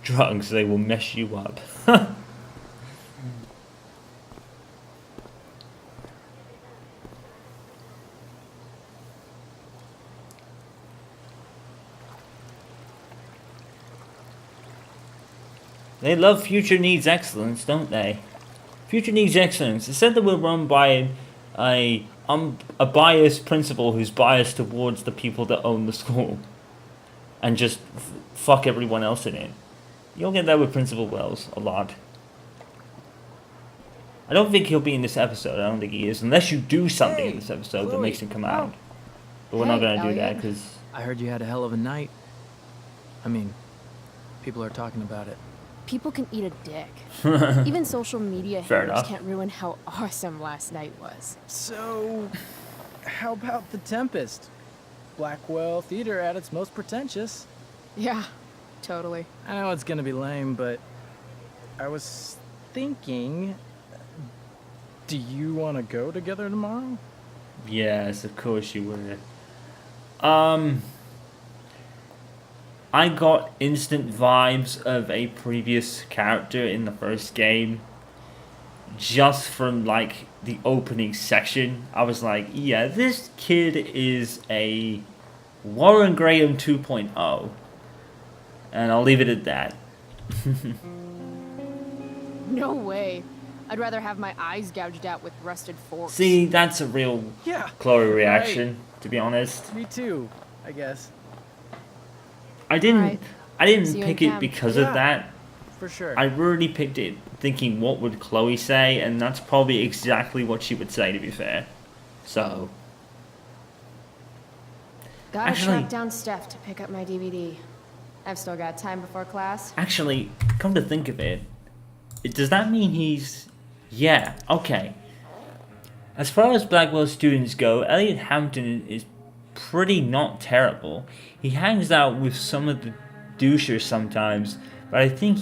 drugs, they will mess you up. They love Future Needs Excellence, don't they? Future Needs Excellence. It said that we're run by a biased principal who's biased towards the people that own the school. And just fuck everyone else in it. You'll get that with Principal Wells a lot. I don't think he'll be in this episode. I don't think he is. Unless you do something in this episode that makes him come out. But we're not going to do that because... I heard you had a hell of a night. I mean, people are talking about it. People can eat a dick. Even social media haters can't ruin how awesome last night was. So, how about The Tempest? Blackwell Theater at its most pretentious. Yeah, totally. I know it's gonna be lame, but I was thinking, do you want to go together tomorrow? Yes, of course you would. I got instant vibes of a previous character in the first game. Just from, like, the opening section. I was like, yeah, this kid is a Warren Graham 2.0. And I'll leave it at that. No way. I'd rather have my eyes gouged out with rusted forks. See, that's a real Chloe reaction, to be honest. Me too, I guess. I didn't pick it because of that. For sure. I really picked it thinking, what would Chloe say? And that's probably exactly what she would say, to be fair. So. Gotta track down Steph to pick up my DVD. I've still got time before class. Actually, come to think of it, does that mean he's... Yeah, okay. As far as Blackwell students go, Elliot Hampton is pretty not terrible. He hangs out with some of the douchers sometimes, but I think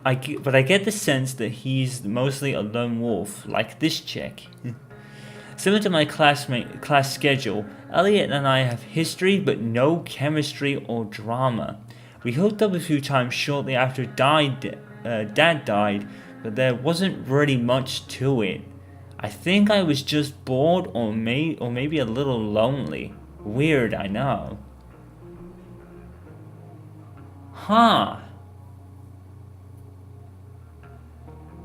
I get the sense that he's mostly a lone wolf, like this chick. Similar to my class schedule, Elliot and I have history but no chemistry or drama. We hooked up a few times shortly after Dad died, but there wasn't really much to it. I think I was just bored or maybe a little lonely. Weird, I know. Huh.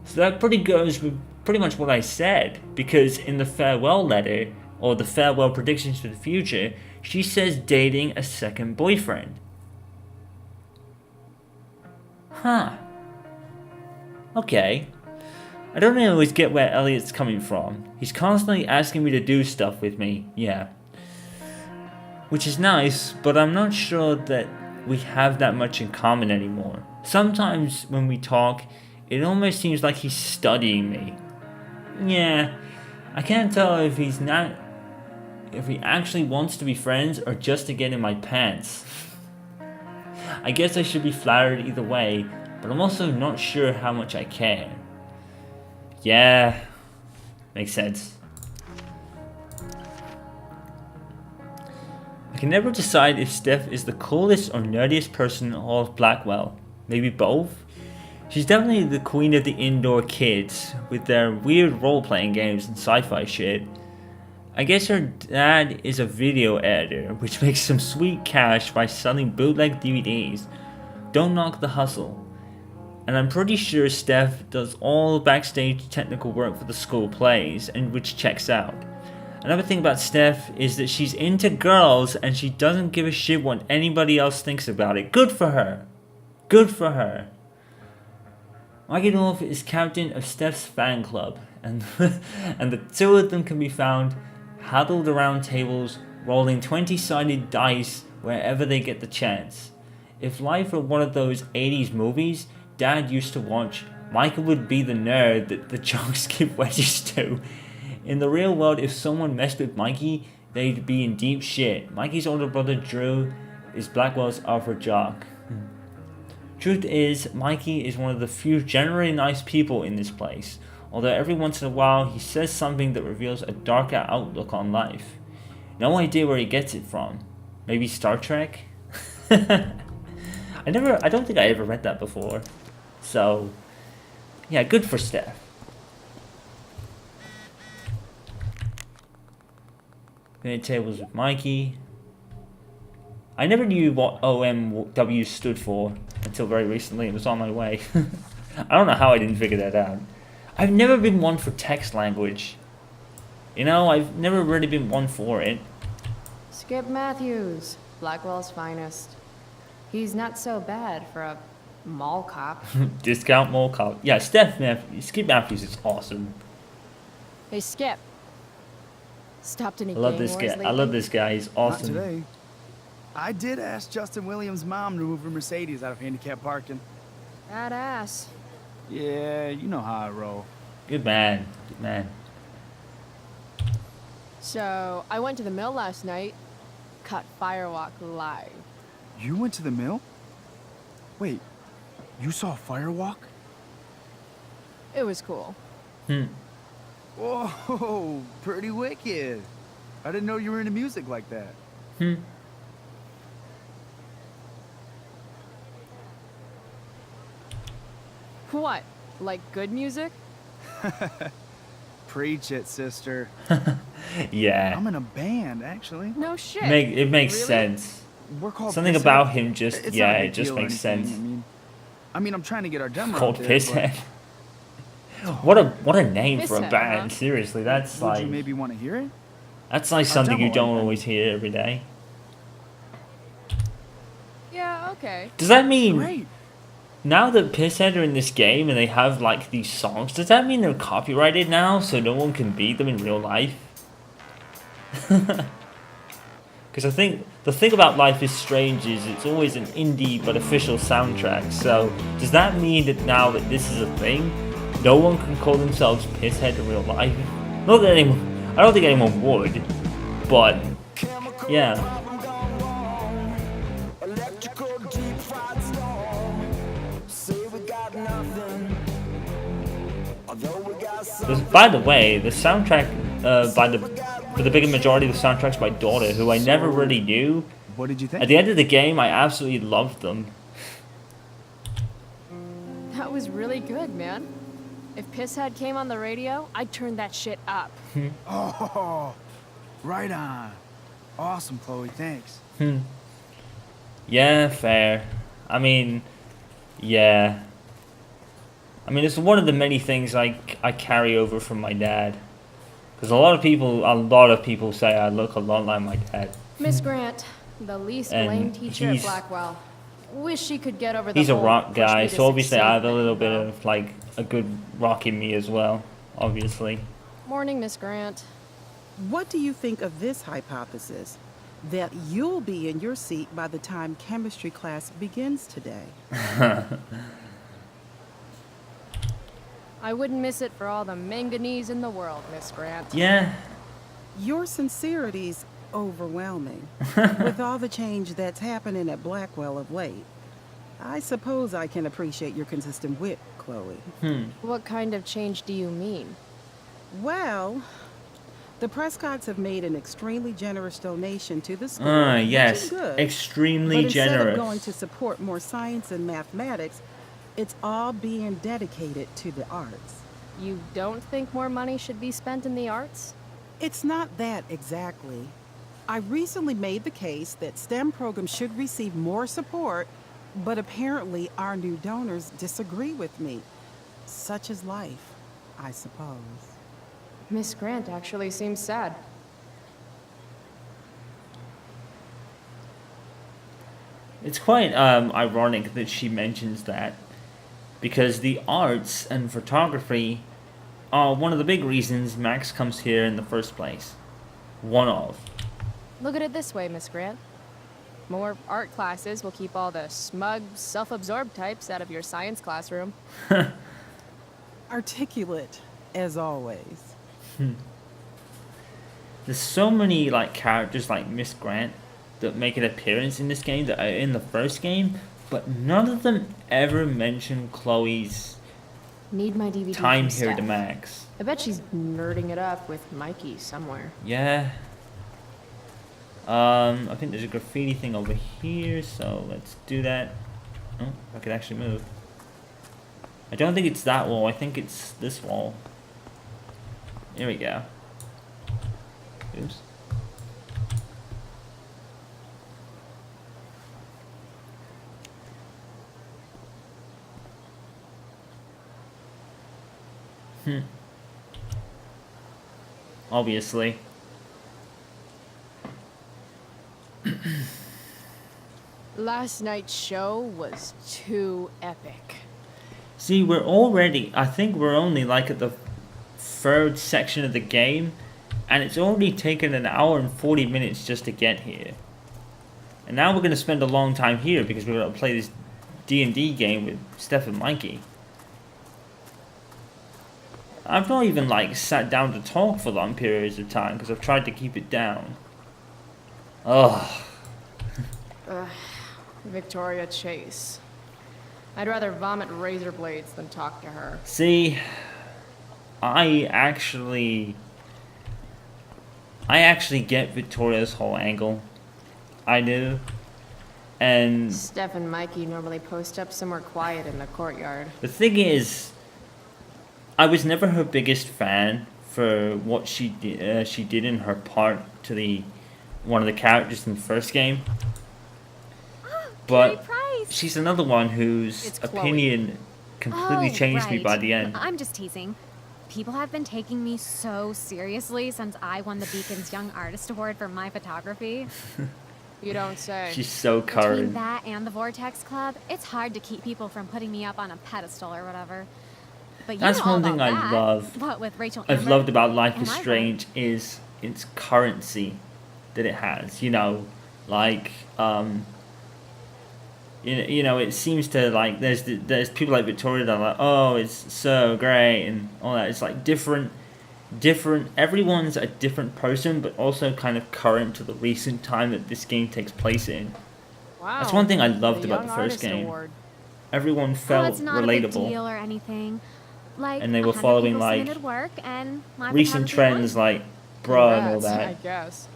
So that goes with pretty much what I said, because in the farewell letter, or the farewell predictions for the future, she says dating a second boyfriend. Huh. Okay. I don't always get where Elliot's coming from. He's constantly asking me to do stuff with me, yeah. Which is nice, but I'm not sure that we have that much in common anymore. Sometimes when we talk, it almost seems like he's studying me. Yeah, I can't tell if he actually wants to be friends or just to get in my pants. I guess I should be flattered either way, but I'm also not sure how much I care. Yeah, makes sense. I can never decide if Steph is the coolest or nerdiest person in all of Blackwell. Maybe both? She's definitely the queen of the indoor kids, with their weird role-playing games and sci-fi shit. I guess her dad is a video editor, which makes some sweet cash by selling bootleg DVDs. Don't knock the hustle. And I'm pretty sure Steph does all backstage technical work for the school plays, and which checks out. Another thing about Steph is that she's into girls and she doesn't give a shit what anybody else thinks about it. Good for her. Good for her. Mikey North is captain of Steph's fan club, and the two of them can be found huddled around tables, rolling 20-sided dice wherever they get the chance. If life were one of those 80s movies Dad used to watch, Michael would be the nerd that the jocks give wedges to. In the real world, if someone messed with Mikey, they'd be in deep shit. Mikey's older brother Drew is Blackwell's alpha jock. Truth is, Mikey is one of the few generally nice people in this place, although every once in a while he says something that reveals a darker outlook on life. No idea where he gets it from. Maybe Star Trek? I don't think I ever read that before. So, yeah, good for Steph. Minute tables with Mikey. I never knew what OMW stood for until very recently. It was on my way. I don't know how I didn't figure that out. I've never been one for text language. You know, I've never really been one for it. Skip Matthews, Blackwell's finest. He's not so bad for a mall cop. Discount mall cop. Yeah, Skip Matthews is awesome. Hey, Skip. Stopped any I love gang this wars guy. lately? I love this guy. He's awesome. Not today. I did ask Justin Williams' mom to move her Mercedes out of handicap parking. Badass. Yeah, you know how I roll. Good man. Good man. So, I went to the mill last night. Caught Firewalk live. You went to the mill? Wait, you saw Firewalk? It was cool. Whoa, pretty wicked. I didn't know you were into music like that. What? Like good music? Preach it, sister. Yeah. I'm in a band, actually. No shit. It makes Really? sense. We're called Something Pisshead. about him just, It's yeah, not a it big just deal or makes anything. sense. I mean, I'm trying to get our demo Called out there, Pisshead. but What a name for a Pisshead, band. huh? Seriously, that's would like you maybe want to hear it? that's like something demo you don't anything. always hear every day. Yeah, okay. Does that mean Great. now that Pisshead are in this game and they have like these songs, does that mean they're copyrighted now so no one can beat them in real life? Because I think the thing about Life is Strange is it's always an indie but official soundtrack. So does that mean that now that this is a thing, no one can call themselves Pisshead in real life? Not that anyone, I don't think anyone would, but yeah. By the way, the soundtrack for the bigger majority of the soundtracks by Daughter, who I never really knew. What did you think? At the end of the game, I absolutely loved them. That was really good, man. If Pisshead came on the radio, I'd turn that shit up. Oh, right on. Awesome, Chloe. Thanks. Yeah, fair. I mean, yeah. I mean, it's one of the many things I carry over from my dad. Because a lot of people say I look a lot like my dad. Miss Grant, the least And blamed teacher at he's- Blackwell. Wish she could get over the He's a whole rock push guy, me to so obviously succeed I have a thing, little bit though. of like a good rock in me as well, obviously. Morning, Miss Grant. What do you think of this hypothesis? That you'll be in your seat by the time chemistry class begins today. I wouldn't miss it for all the manganese in the world, Miss Grant. Yeah. Your sincerity's overwhelming. With all the change that's happening at Blackwell of late, I suppose I can appreciate your consistent wit, Chloe. What kind of change do you mean? Well, the Prescotts have made an extremely generous donation to the school. Yes. Which is good. Extremely But generous. instead of going to support more science and mathematics, it's all being dedicated to the arts. You don't think more money should be spent in the arts? It's not that exactly. I recently made the case that STEM programs should receive more support, but apparently our new donors disagree with me. Such is life, I suppose. Miss Grant actually seems sad. It's quite ironic that she mentions that, because the arts and photography are one of the big reasons Max comes here in the first place. One of. Look at it this way, Miss Grant. More art classes will keep all the smug, self-absorbed types out of your science classroom. Articulate, as always. There's so many like characters like Miss Grant that make an appearance in this game that are in the first game, but none of them ever mention Chloe's Need my DVD time from here to Steph. Max. I bet she's nerding it up with Mikey somewhere. Yeah. I think there's a graffiti thing over here, so let's do that. Oh, I could actually move. I don't think it's that wall. I think it's this wall. Here we go. Oops. Obviously. Last night's show was too epic. See, I think we're only like at the third section of the game, and it's already taken an hour and 40 minutes just to get here. And now we're going to spend a long time here because we're going to play this D&D game with Steph and Mikey. I've not even like sat down to talk for long periods of time because I've tried to keep it down. Ugh. Victoria Chase. I'd rather vomit razor blades than talk to her. See, I actually get Victoria's whole angle. I do. And Steph and Mikey normally post up somewhere quiet in the courtyard. the thing is, I was never her biggest fan for what she did in her part to one of the characters in the first game. But she's another one whose opinion completely changed me by the end. I'm just teasing. People have been taking me so seriously since I won the Beacon's Young Artist Award for my photography. You don't say. She's so Between current. that and the Vortex Club, it's hard to keep people from putting me up on a pedestal or whatever. But you That's know all one thing about I that. love. What with Rachel I've Amber loved about Life and is my Strange is its currency that it has. You know, like you know, it seems to like there's people like Victoria that are like, oh, it's so great and all that. It's like different. Everyone's a different person, but also kind of current to the recent time that this game takes place in. Wow. That's one thing I loved the about the Young first Artist game. Award. Everyone Oh, felt it's not a big relatable. deal or anything. Like, And they were 100 following, people like, submitted work and my Recent photography trends won. like bra and all Congrats, I that. guess.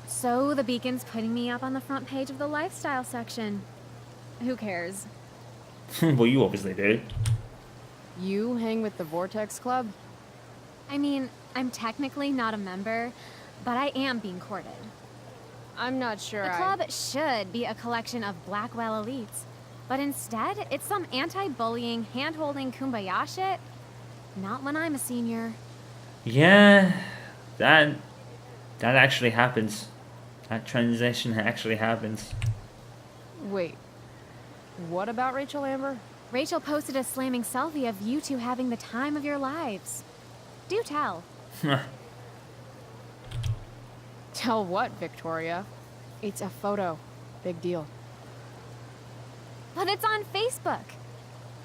So the Beacon's putting me up on the front page of the lifestyle section. Who cares? Well, you obviously do. You hang with the Vortex Club? I mean, I'm technically not a member, but I am being courted. I'm not sure The club should be a collection of Blackwell elites, but instead, it's some anti-bullying, hand-holding kumbaya shit. Not when I'm a senior. Yeah, that actually happens. That transition actually happens. Wait. What about Rachel Amber? Rachel posted a slamming selfie of you two having the time of your lives. Do tell. Tell what, Victoria? It's a photo. Big deal. But it's on Facebook.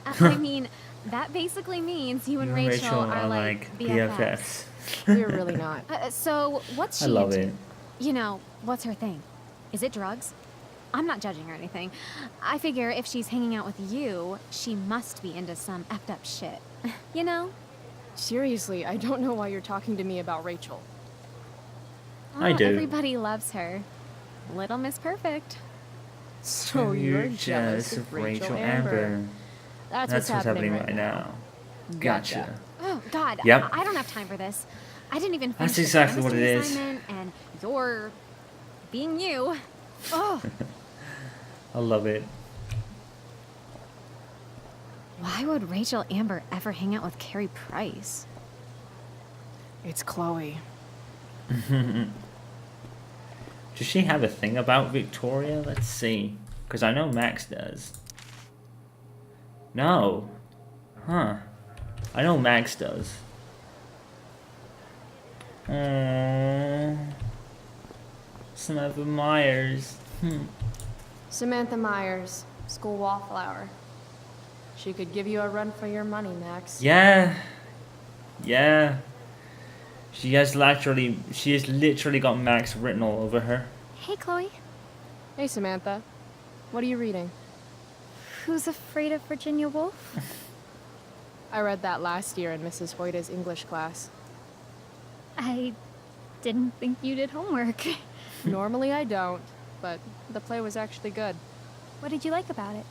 I mean, that basically means you and You and Rachel are like BFFs. We're really not. So, what's she I love into? it. You know, what's her thing? Is it drugs? I'm not judging or anything. I figure if she's hanging out with you, she must be into some effed up shit. You know? Seriously, I don't know why you're talking to me about Rachel. I Oh, do. Everybody loves her. Little Miss Perfect. So you're jealous of Rachel Amber. That's what's happening right now. Gotcha. Oh, God. Yep. I don't have time for this. I didn't even finish That's exactly the what it chemistry is. assignment, and you're being you. Oh, I love it. why would Rachel Amber ever hang out with Carrie Price? It's Chloe. Does she have a thing about Victoria? Let's see. Because I know Max does. No. Huh. I know Max does. Samantha Myers. Samantha Myers, school wallflower. She could give you a run for your money, Max. Yeah. Yeah. She has literally got Max written all over her. Hey, Chloe. Hey, Samantha. What are you reading? Who's Afraid of Virginia Woolf? I read that last year in Mrs. Hoyta's English class. I didn't think you did homework. Normally I don't, but the play was actually good. What did you like about it?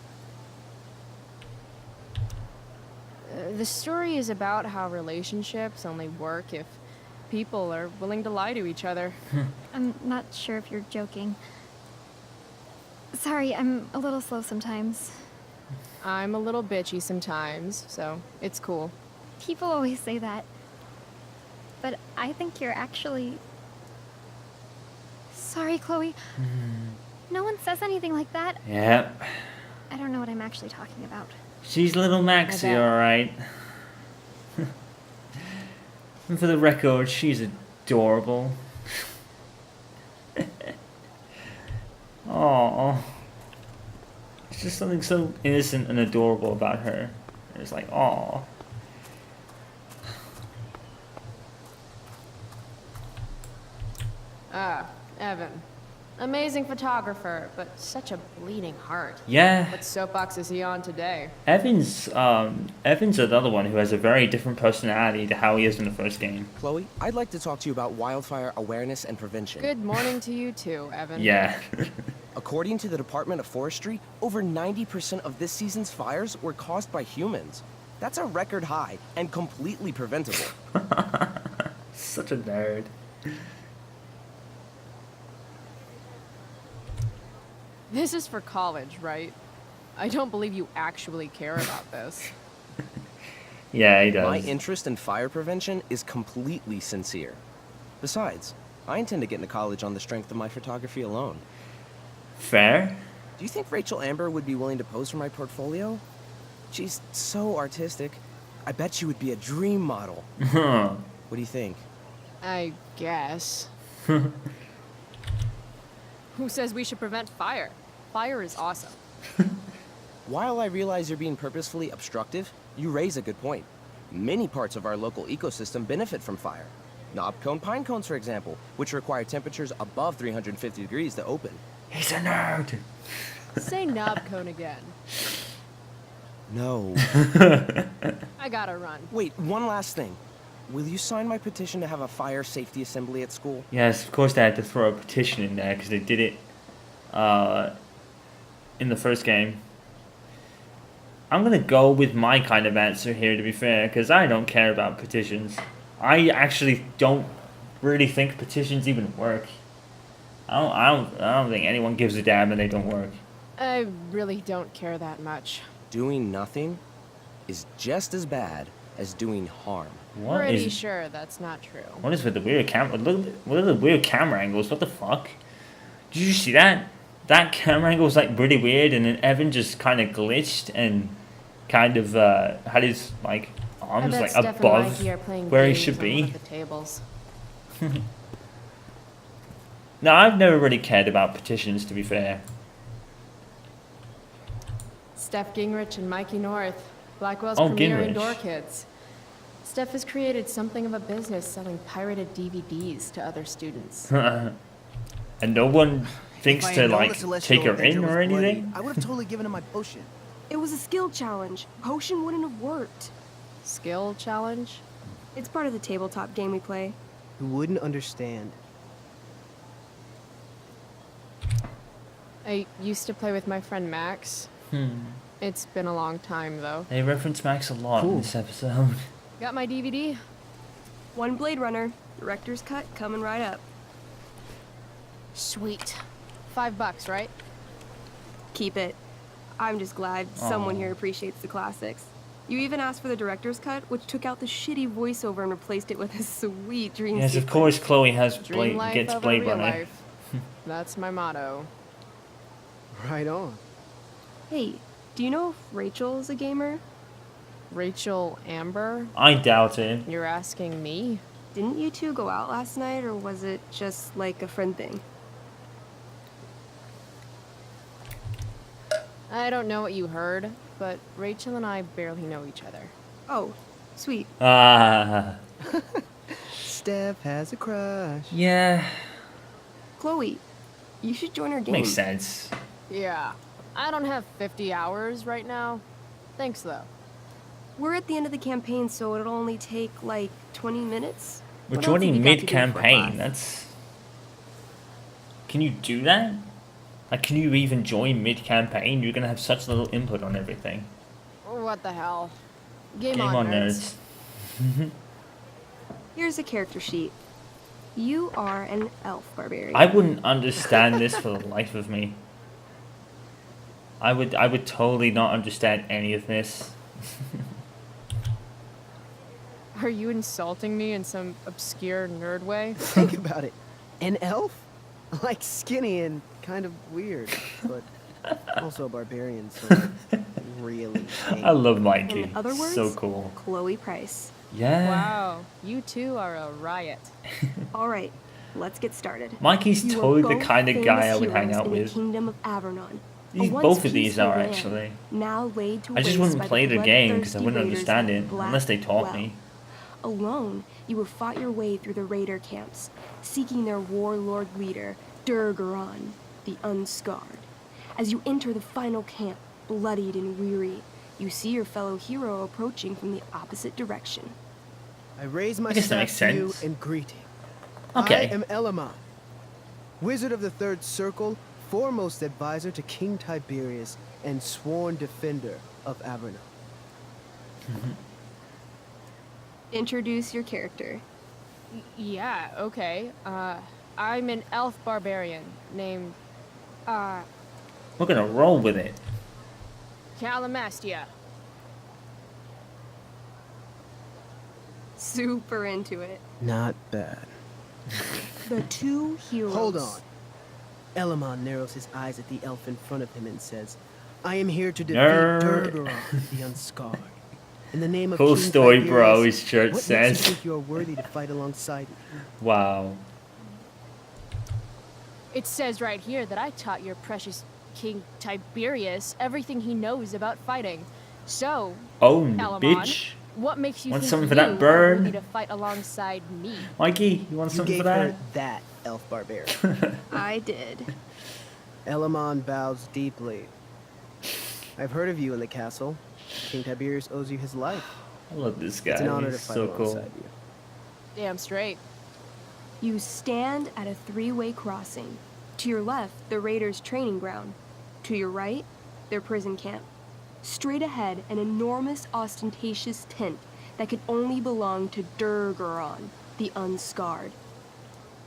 The story is about how relationships only work if people are willing to lie to each other. I'm not sure if you're joking. Sorry, I'm a little slow sometimes. I'm a little bitchy sometimes, so it's cool. People always say that. But I think you're actually... Sorry, Chloe. No one says anything like that. Yeah. I don't know what I'm actually talking about. She's little Maxie, bet. alright. And for the record, she's adorable. Aww. It's just something so innocent and adorable about her. It's like, aww. Ah, Evan. Amazing photographer, but such a bleeding heart. Yeah. What soapbox is he on today? Evan's another one who has a very different personality to how he is in the first game. Chloe, I'd like to talk to you about wildfire awareness and prevention. Good morning to you too, Evan. Yeah. According to the Department of Forestry, over 90% of this season's fires were caused by humans. That's a record high and completely preventable. Such a nerd. This is for college, right? I don't believe you actually care about this. Yeah, he does. My interest in fire prevention is completely sincere. Besides, I intend to get into college on the strength of my photography alone. Fair. Do you think Rachel Amber would be willing to pose for my portfolio? She's so artistic. I bet she would be a dream model. Huh. What do you think? I guess. Who says we should prevent fire? Fire is awesome. While I realize you're being purposefully obstructive, you raise a good point. Many parts of our local ecosystem benefit from fire. Knob cone pine cones, for example, which require temperatures above 350 degrees to open. He's a nerd. Say knob cone again. No. I gotta run. Wait, one last thing. Will you sign my petition to have a fire safety assembly at school? Yes, of course they had to throw a petition in there because they did it in the first game. I'm going to go with my kind of answer here, to be fair, because I don't care about petitions. I actually don't really think petitions even work. I don't think anyone gives a damn and they don't work. I really don't care that much. Doing nothing is just as bad as doing harm. Pretty sure that's not true. What is with the weird camera? Look, what are the weird camera angles? What the fuck? Did you see that? That camera angle was like really weird, and then Evan just kind of glitched and kind of had his like arms like above where he should be. The tables. No, I've never really cared about petitions, to be fair. Steph Gingrich and Mikey North, Blackwell's Oh, premier Gingrich. indoor kids. Steph has created something of a business selling pirated DVDs to other students. And no one thinks If I to had known like the Celestial take her Avenger in was or anything. bloody, I would have totally given him my potion. It was a skill challenge. Potion wouldn't have worked. Skill challenge? It's part of the tabletop game we play. Who wouldn't understand? I used to play with my friend Max. It's been a long time though. They reference Max a lot in this episode. Got my DVD? One Blade Runner, director's cut coming right up. Sweet. $5, right? Keep it. I'm just glad someone here appreciates the classics. You even asked for the director's cut, which took out the shitty voiceover and replaced it with a sweet dream Yes, of sequence. course, Chloe has Dream life gets over Blade real Runner. life. That's my motto. Right on. Hey, do you know if Rachel is a gamer? Rachel Amber? I doubt it. You're asking me? Didn't you two go out last night, or was it just like a friend thing? I don't know what you heard, but Rachel and I barely know each other. Oh, sweet. Ah, Steph has a crush. yeah, Chloe, you should join our game. makes sense. Yeah. I don't have 50 hours right now. Thanks though. We're at the end of the campaign, so it'll only take like 20 minutes. We're What else have joining you got to do for mid-campaign. class? That's. Can you do that? Like, can you even join mid-campaign? You're gonna have such little input on everything. What the hell? Game, Game on, nerds. Here's a character sheet. You are an elf barbarian. I wouldn't understand this for the life of me. I would totally not understand any of this. Are you insulting me in some obscure nerd way? Think about it. An elf? Like skinny and kind of weird, but also a barbarian, so really tame. I love Mikey. In other words, So cool. Chloe Price. Yeah. Wow, you two are a riot. All right, let's get started. Mikey's You are totally the both kind of guy I famous would hang heroes out in the with. Kingdom of Avernon. A These, once both of these peaceful are land, actually. now laid to I just waste wouldn't by play the game because I bloodthirsty wouldn't raiders understand of it Black unless they taught Well. me. Alone, you have fought your way through the raider camps, seeking their warlord leader, Durgaron, the Unscarred. As you enter the final camp, bloodied and weary, you see your fellow hero approaching from the opposite direction. I raise my I guess that staff makes to you sense. in greeting. Okay. I am Elamon, wizard of the Third Circle, foremost advisor to King Tiberius, and sworn defender of Averno. Introduce your character. Yeah, okay. I'm an elf barbarian named, We're gonna roll with it. Calamastia. Super into it. Not bad. The two heroes. Hold on. Elamon narrows his eyes at the elf in front of him and says, I am here to defeat Nerd. Durgaron, the Unscarred. In the name of Cool King story, bro, Tiberius, his shirt what says. makes you think you are worthy to fight alongside me? Wow. It says right here that I taught your precious King Tiberius everything he knows about fighting. So, Own, Elamon, bitch. what makes you Want think something for you that are burn? worthy to fight alongside me? Mikey, you want You something gave for her that? that, elf barbarian. I did. Elamon bows deeply. I've heard of you in the castle. King Tiberius owes you his life. I love this guy. It's an honor to He's fight so cool. alongside you. Damn straight. You stand at a three-way crossing. To your left, the raiders' training ground. To your right, their prison camp. Straight ahead, an enormous, ostentatious tent that could only belong to Durgaron, the Unscarred.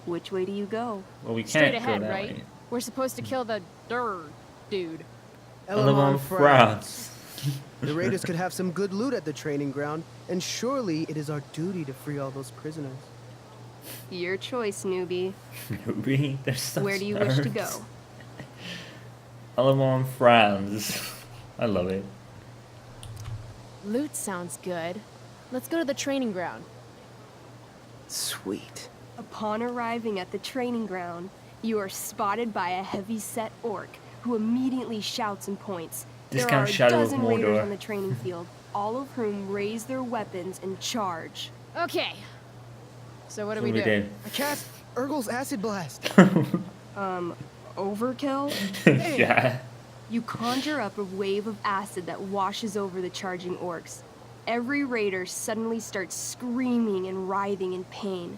Which way do you go? Well, we can't Straight go ahead, that right? way. We're supposed to kill the dude. Elamon frowns. The raiders could have some good loot at the training ground, and surely it is our duty to free all those prisoners. Your choice, newbie. Newbie, they're such Where do you wish to nerds. go? Elamon frowns. I love it. Loot sounds good. Let's go to the training ground. Sweet. Upon arriving at the training ground, you are spotted by a heavy-set orc who immediately shouts and points. This There kind are of a Shadow of dozen raiders Mordor. on the training field, all of whom raise their weapons and charge. Okay. So what do What we do do? I cast Urgel's Acid Blast. Overkill? Yeah. You conjure up a wave of acid that washes over the charging orcs. Every raider suddenly starts screaming and writhing in pain.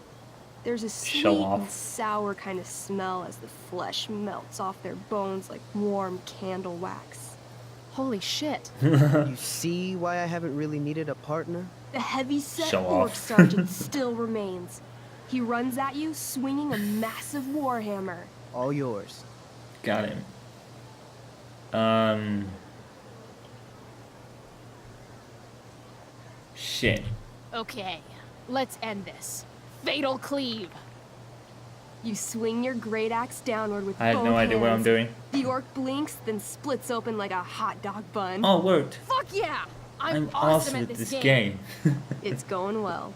There's a sweet Show and off. sour kind of smell as the flesh melts off their bones like warm candle wax. Holy shit. You see why I haven't really needed a partner? The heavy-set Show orc off. sergeant still remains. He runs at you swinging a massive warhammer. All yours. Got him. Shit. Okay. Let's end this. Fatal cleave. You swing your great axe downward with I have both no idea what I'm hands. doing. The orc blinks, then splits open like a hot dog bun. Oh, it worked. Fuck yeah! I'm awesome at at this this game. game. It's going well.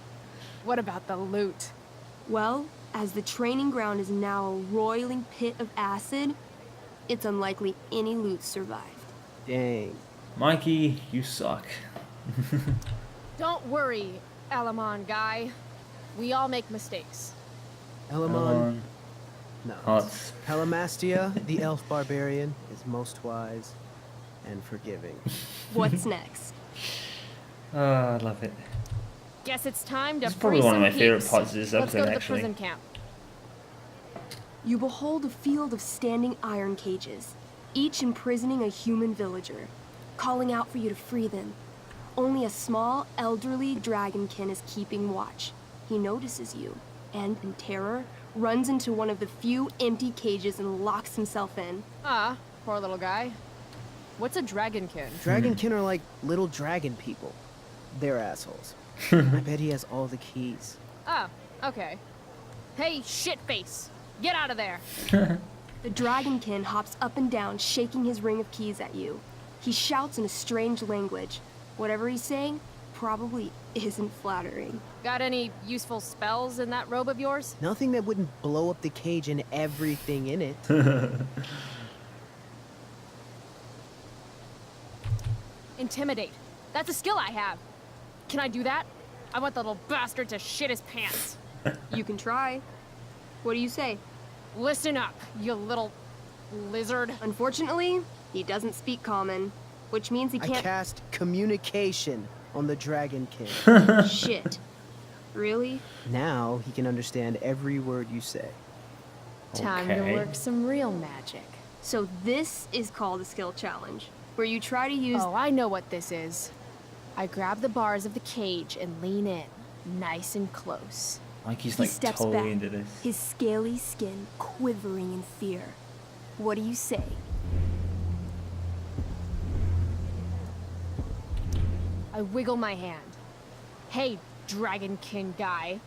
What about the loot? Well, as the training ground is now a roiling pit of acid, it's unlikely any loot survived. Dang. Mikey, you suck. Don't worry, Alamon guy. We all make mistakes. Elamon. No. Hearts. Calamastia, the elf barbarian, is most wise and forgiving. What's next? I love it. Guess it's time to This is probably free one of some my favorite peeps. parts of this Let's go episode, to the actually. prison camp. You behold a field of standing iron cages, each imprisoning a human villager, calling out for you to free them. Only a small, elderly dragonkin is keeping watch. He notices you, and in terror, runs into one of the few empty cages and locks himself in. Ah, poor little guy. What's a dragonkin? Dragonkin are like little dragon people. They're assholes. I bet he has all the keys. Oh, okay. Hey, shitface! Get out of there! The dragonkin hops up and down, shaking his ring of keys at you. He shouts in a strange language. Whatever he's saying probably isn't flattering. Got any useful spells in that robe of yours? Nothing that wouldn't blow up the cage and everything in it. Intimidate. That's a skill I have. Can I do that? I want the little bastard to shit his pants. You can try. What do you say? Listen up, you little lizard. Unfortunately, he doesn't speak common, which means he I can't. cast communication on the dragonkin. Shit. Really? Now he can understand every word you say. Time Okay. to work some real magic. So this is called a skill challenge, where you try to use. Oh, I know what this is. I grab the bars of the cage and lean in, nice and close. Like he's He like steps totally back, into this. his scaly skin quivering in fear. What do you say? I wiggle my hand. Hey, dragonkin guy.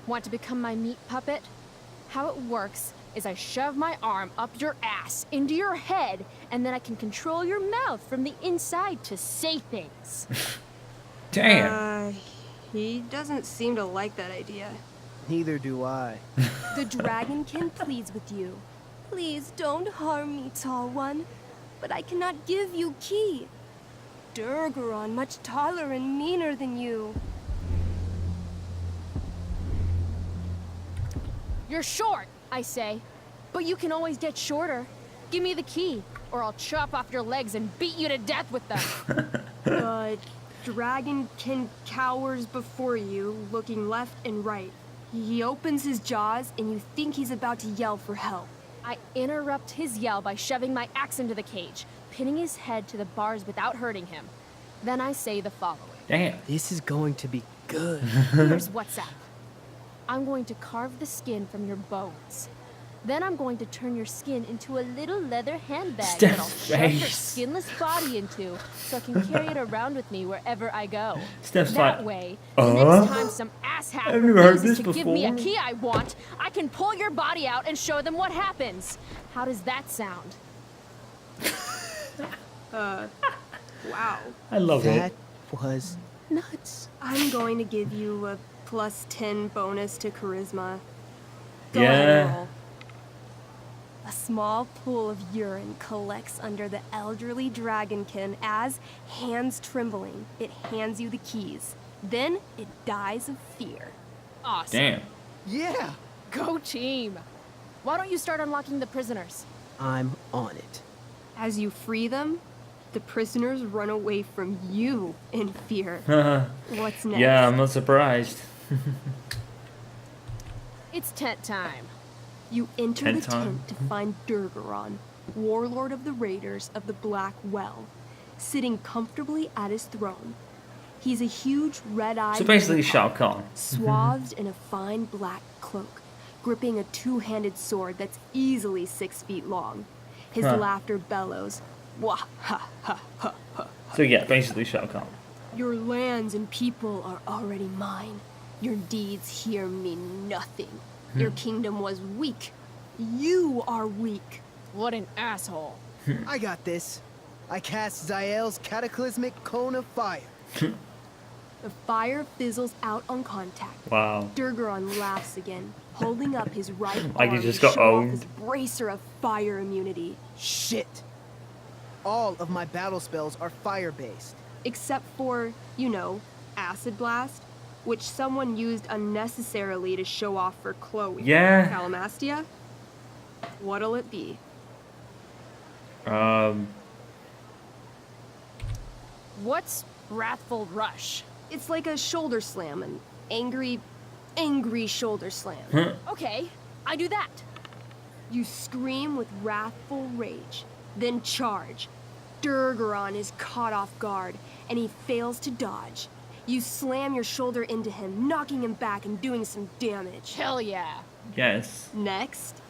Want to become my meat puppet? How it works is I shove my arm up your ass into your head, and then I can control your mouth from the inside to say things. Damn. He doesn't seem to like that idea. Neither do I. The dragonkin pleads with you. Please don't harm me, tall one. But I cannot give you key. Durgaron much taller and meaner than you. You're short, I say. But you can always get shorter. Give me the key, or I'll chop off your legs and beat you to death with them. Dragonkin cowers before you, looking left and right. He opens his jaws, and you think he's about to yell for help. I interrupt his yell by shoving my axe into the cage, pinning his head to the bars without hurting him. Then I say the following. Damn. This is going to be good. Here's what's up. I'm going to carve the skin from your bones. Then I'm going to turn your skin into a little leather handbag that I'll Steph's shove your face. skinless body into so I can carry it around with me wherever I go. Steph's That like, way, the next time some asshat I've never heard refuses this to give me a before. key I want, I can pull your body out and show them what happens. How does that sound? Wow. I love That it. was Nuts. I'm going to give you a +10 bonus to charisma. Go ahead and Yeah. roll. A small pool of urine collects under the elderly dragonkin as, hands trembling, it hands you the keys. Then it dies of fear. Awesome. Damn. yeah. Go team. Why don't you start unlocking the prisoners? I'm on it. As you free them, the prisoners run away from you in fear. What's next? Yeah, I'm not surprised. It's tent time. You enter Tent the time. tent to find Durgaron, warlord of the Raiders of the Black Well, sitting comfortably at his throne. He's a huge red-eyed So basically, vampire, Shao Kahn. swathed in a fine black cloak, gripping a two-handed sword that's easily 6 feet long. His Huh. laughter bellows, wah ha ha ha ha. So yeah, basically Shao Kahn. Your lands and people are already mine. Your deeds here mean nothing. Your kingdom was weak. You are weak. What an asshole. I got this. I cast Zael's cataclysmic cone of fire. The fire fizzles out on contact. Wow. Durgaron laughs again, holding up his right Like he arm just to got show off owned. his bracer of fire immunity. Shit. All of my battle spells are fire-based. Except for, you know, Acid Blast, which someone used unnecessarily to show off for Chloe. Yeah. Calamastia? What'll it be? What's Wrathful Rush? It's like a shoulder slam, an angry shoulder slam. Okay, I do that. You scream with wrathful rage, then charge. Durgaron is caught off guard, and he fails to dodge. You slam your shoulder into him, knocking him back and doing some damage. Hell yeah. Yes. Next,